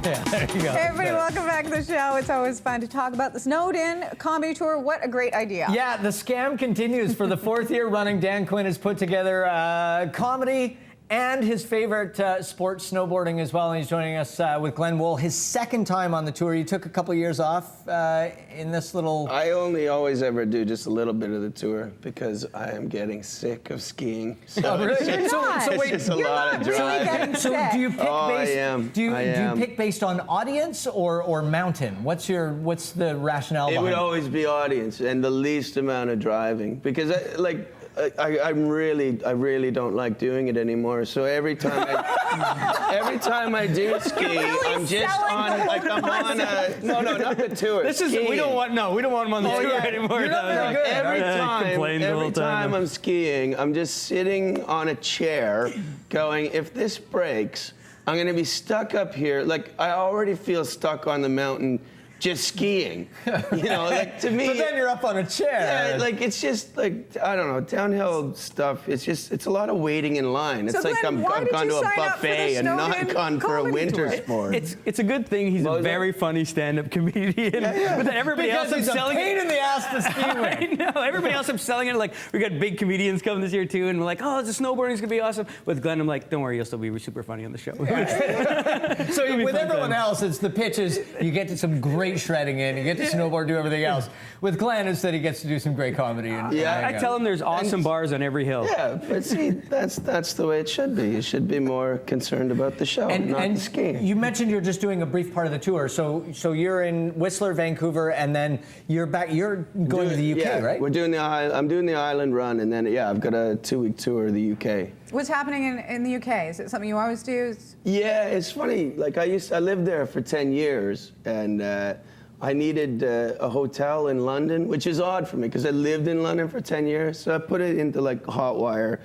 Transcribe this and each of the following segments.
Yeah, there you go. Hey everybody, welcome back to the show. It's always fun to talk about the Snowed-In Comedy Tour. What a great idea. Yeah, the scam continues. For the fourth year running, Dan Quinn has put together comedy and his favorite sport, snowboarding, as well. And he's joining us with Glenn Wool. His second time on the tour. You took a couple years off in this little... I only always ever do just a little bit of the tour because I am getting sick of skiing. So Oh, really? It's wait, just a you're lot not of really driving. getting So sick. do you pick Oh, I based? am. Do you I am. pick based on audience or mountain? What's the rationale It behind would it? always be audience and the least amount of driving because I really don't like doing it anymore. So every time I do ski, really I'm just selling on the like I'm on a not the tour. This is we don't want him on the tour anymore. You're not very good. Every time I'm skiing, I'm just sitting on a chair going, if this breaks, I'm going to be stuck up here. Like, I already feel stuck on the mountain just skiing. You know, like, to me... But then you're up on a chair. Yeah, like, it's just, like, I don't know, downhill stuff, it's a lot of waiting in line. It's So like Glenn, why I've did gone you to a sign up for the buffet and not Snowed-In gone for a Comedy winter Tour? sport. It's a good thing he's a very funny stand-up comedian. But then everybody Because else I'm he's a selling pain it. in the ass to ski I with. know. Everybody else I'm selling it like we got big comedians coming this year too, and we're like, oh, the snowboarding's gonna be awesome. With Glenn, I'm like, don't worry, you'll still be super funny on the show. So with fun everyone times. else, it's the pitches. You get to some great shredding in. You get to snowboard, do everything else. With Glenn, it's that he gets to do some great comedy. And Yeah, I tell him there's awesome bars on every hill. Yeah, but see, that's the way it should be. You should be more concerned about the show, not the skiing. You mentioned you're just doing a brief part of the tour. So you're in Whistler, Vancouver, and then you're back. You're going to the UK, yeah, right? I'm doing the island run, and then I've got a 2-week tour of the UK. What's happening in the UK? Is it something you always do? Yeah, it's funny. Like I lived there for 10 years, and I needed a hotel in London, which is odd for me because I lived in London for 10 years. So I put it into like Hotwire.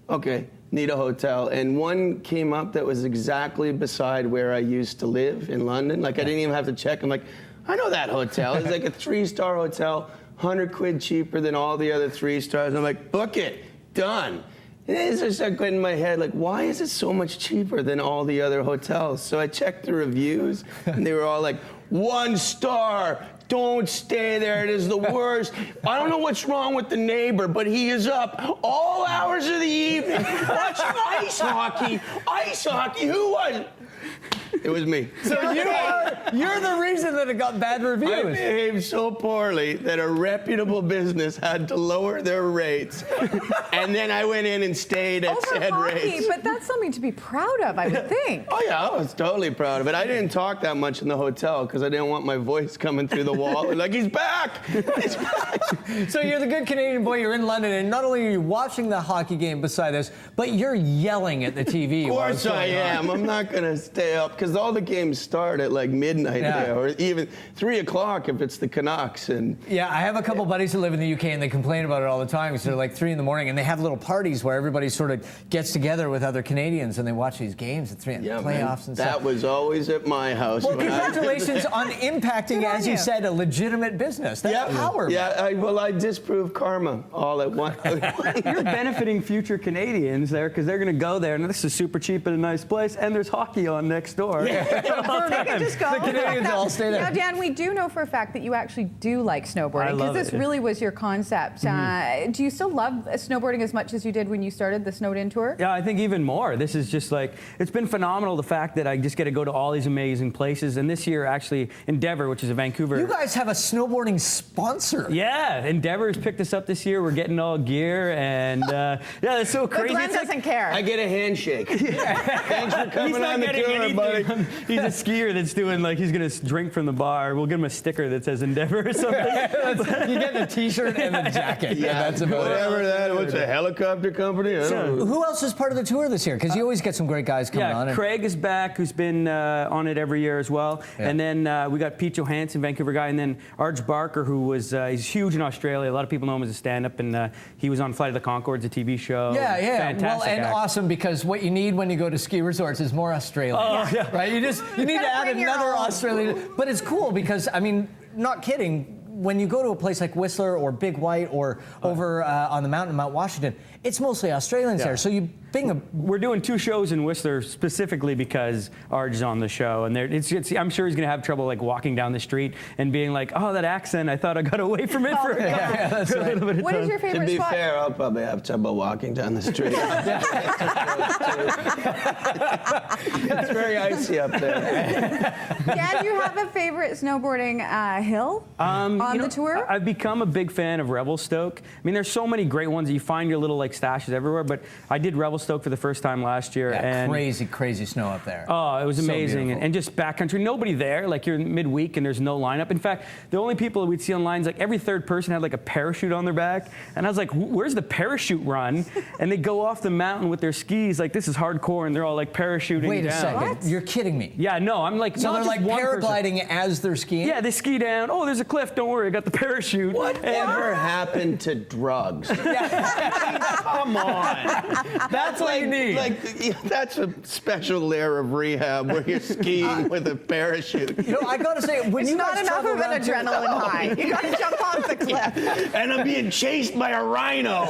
Okay, need a hotel, and one came up that was exactly beside where I used to live in London. Like I didn't even have to check. I'm like, I know that hotel. It's like a 3-star hotel, £100 cheaper than all the other 3-stars. I'm like, book it, done. And it just started going in my head, like, why is it so much cheaper than all the other hotels? So I checked the reviews, and they were all like, 1 star, don't stay there, it is the worst. I don't know what's wrong with the neighbor, but he is up all hours of the evening watching ice hockey. Ice hockey, who was? It was me. So you're the reason that it got bad I reviews. behaved so poorly that a reputable business had to lower their rates. And then I went in and stayed at Over said hockey, rates. but that's something to be proud of, I would think. Oh yeah, I was totally proud of it. I didn't talk that much in the hotel because I didn't want my voice coming through the wall. Like, he's back! He's back! So you're the good Canadian boy. You're in London, and not only are you watching the hockey game beside us, but you're yelling at the TV. Of course I am. I'm not going to stay up because all the games start at like midnight there, or even 3 o'clock if it's the Canucks. And yeah, I have a couple buddies who live in the UK, and they complain about it all the time. So they're like 3 in the morning, and they have little parties where everybody sort of gets together with other Canadians, and they watch these games at 3 in the playoffs and stuff. That was always at my house. Well, congratulations on impacting, as you said, a legitimate business. That's power. Yeah, I disproved karma all at once. You're benefiting future Canadians there because they're going to go there, and this is super cheap and a nice place, and there's hockey on next door. They can just go. The Canadians all stay there. Now, Dan, we do know for a fact that you actually do like snowboarding because this really was your concept. Do you still love snowboarding as much as you did when you started the Snowed-In Tour? Yeah, I think even more. This is just like, it's been phenomenal, the fact that I just get to go to all these amazing places. And this year, actually, Endeavor, which is a Vancouver. You guys have a snowboarding sponsor. Yeah, Endeavor's picked us up this year. We're getting all gear, and yeah, that's so But crazy. Glenn doesn't care. I get a handshake. Thanks for coming He's not on the getting tour, buddy. anything. He's a skier that's doing like he's gonna drink from the bar. We'll give him a sticker that says Endeavor or something. You get the T-shirt and the jacket. Yeah, that's about whatever it. that. What's a helicopter company? I don't know. Who else is part of the tour this year? Because you always get some great guys coming on. Yeah, Craig is back, who's been on it every year as well. Yeah. And then we got Pete Johansson, Vancouver guy, and then Arch Barker, who was he's huge in Australia. A lot of people know him as a stand-up, and he was on Flight of the Conchords, a TV show. Yeah. Fantastic Well, and act. awesome, because what you need when you go to ski resorts is more Australian. Oh, yeah. Right? You need to gotta add bring your another own. Australian. But it's cool because, I mean, not kidding, when you go to a place like Whistler or Big White or over on the mountain, Mount Washington, it's mostly Australians there. So you we're doing 2 shows in Whistler specifically because Arj's on the show, and I'm sure he's going to have trouble like walking down the street and being like, "Oh, that accent! I thought I got away from it for a little bit of time." What is your favorite To be spot? fair, I'll probably have trouble walking down the street. It's very icy up there. Dan, do you have a favorite snowboarding hill on the tour? I've become a big fan of Revelstoke. I mean, there's so many great ones. You find your little like stashes everywhere, but I did Revelstoke for the first time last year. Yeah, and crazy snow up there. Oh, it was So amazing. beautiful. And just backcountry, nobody there. Like you're midweek and there's no lineup. In fact, the only people that we'd see on lines, like every third person had like a parachute on their back. And I was like, where's the parachute run? And they go off the mountain with their skis. Like, this is hardcore. And they're all like parachuting Wait a down. second. What? You're kidding me. Yeah, no, I'm like, So not they're just like one person. paragliding as they're skiing? Yeah, they ski down. Oh, there's a cliff. Don't worry, I got the parachute. Whatever happened to drugs? Come on. That's what you need. That's a special layer of rehab where you're skiing with a parachute. You know, I gotta say, when It's you not guys enough travel of an around adrenaline high. You got to jump off the cliff. And I'm being chased by a rhino.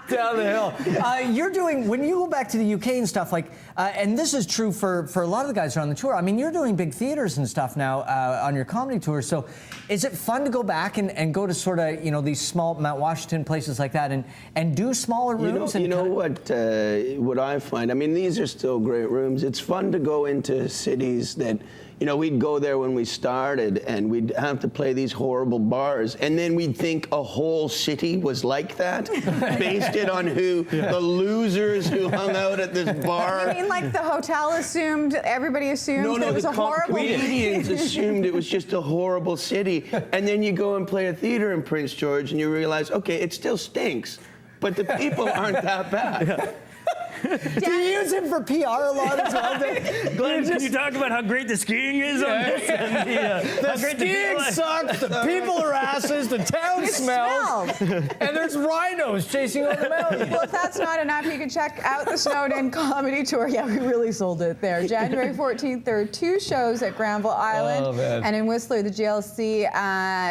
down the hill. You're doing, when you go back to the UK and stuff, like, and this is true for a lot of the guys who are on the tour. I mean, you're doing big theaters and stuff now on your comedy tour. So is it fun to go back and go to sort of, you know, these small Mount Washington places like that and do smaller rooms? You know what I find? I mean, these are still great rooms. It's fun to go into cities that, you know, we'd go there when we started and we'd have to play these horrible bars. And then we'd think a whole city was like that, based it on the losers who hung out at this bar. You mean like the hotel assumed, everybody assumed that it was a horrible comedians assumed it was just a horrible city. And then you go and play a theater in Prince George and you realize, okay, it still stinks, but the people aren't that bad. Do you use him for PR a lot as well? Glenn, can you talk about how great the skiing is on this? And The skiing sucks, the people are asses, the town smells, and there's rhinos chasing over the mountain. Well, if that's not enough, you can check out the Snowden Comedy Tour. Yeah, we really sold it there. January 14th, there are 2 shows at Granville Island and in Whistler, the GLC,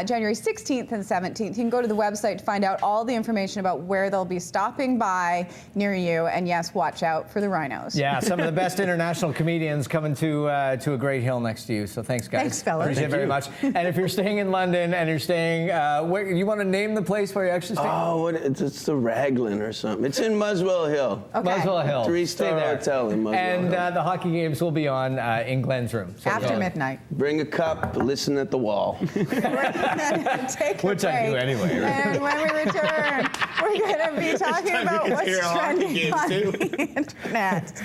January 16th and 17th. You can go to the website to find out all the information about where they'll be stopping by near you. And yes, watch out for the rhinos. Yeah, some of the best international comedians coming to a great hill next to you. So thanks, guys. Thanks, fellas. Appreciate it very much. And if you're staying in London and you're staying, where, you want to name the place where you're actually staying? Oh, it's the Raglan or something. It's in Muswell Hill. Okay. Muswell Hill. 3-star Stay there. hotel in Muswell And Hill. the hockey games will be on in Glenn's room. So After midnight. Bring a cup, listen at the wall. Take a Which I do break. anyway, right? And when we return, we're going to be talking about what's hear a hockey trending game, on too. the internet.